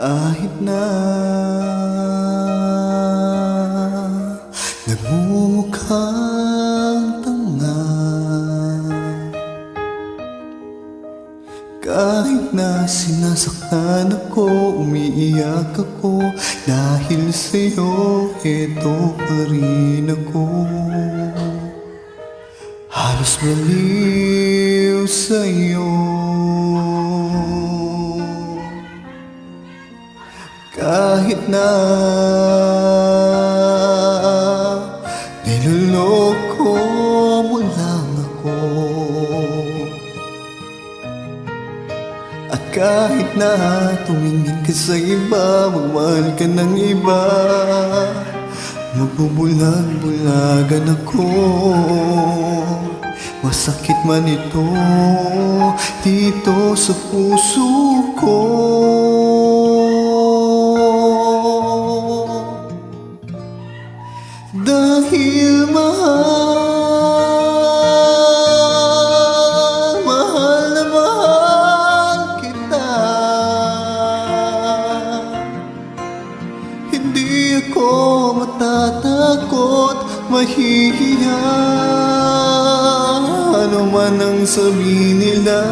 Kahit na nagmumukhang tanga, kahit na sinasaktan ako, umiiyak ako, dahil sa'yo, eto pa rin ako. Halos baliw sa'yo. Kahit na niloloko mo lang ako, at kahit na tumingin ka sa iba, magmahal ka ng iba, magbubulag-bulagan ako. Masakit man ito dito sa puso ko, dahil mahal, mahal na mahal kita. Hindi ako matatakot, mahihiya, ano man ang sabihin nila.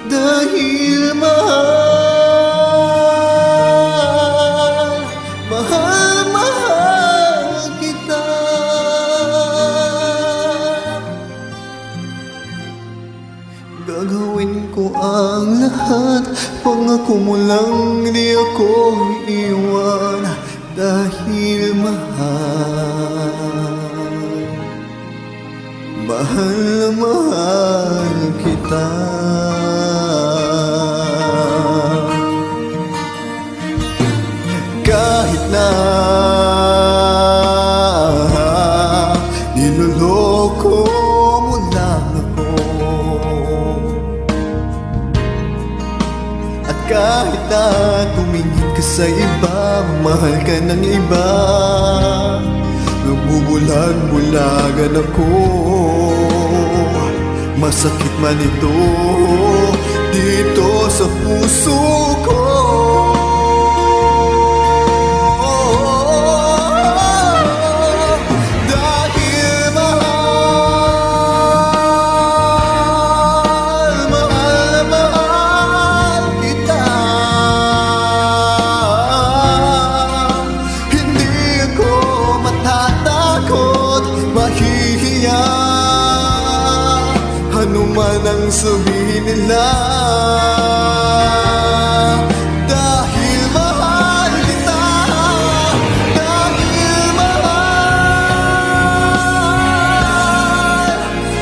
Dahil mahal, mahal, mahal kita. Gagawin ko ang lahat, pangako mo lang di ako iiwan. Dahil mahal, mahal na mahal kita. Kahit na niloloko mo lang ako, at kahit na tumingin ka sa iba, mahal ka ng iba, nagbubulag-bulagan ako. Masakit man ito dito sa puso ko, ano man ang sabihin nila. Dahil mahal kita, dahil mahal,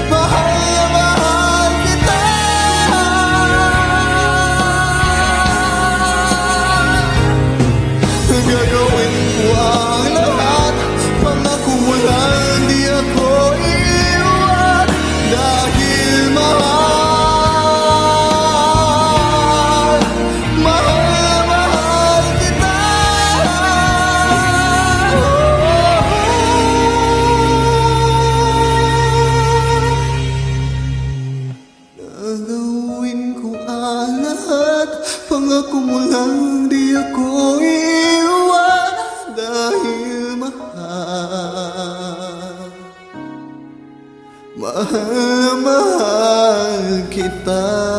mahal na mahal kita. Gagawin ko ang lahat, pangako mo lang di ako iiwan. Dahil mahal, mahal, mahal kita. Gagawin ko ang lahat, pangako mo lang di ako iiwan. Dahil mahal, mahal na mahal kita.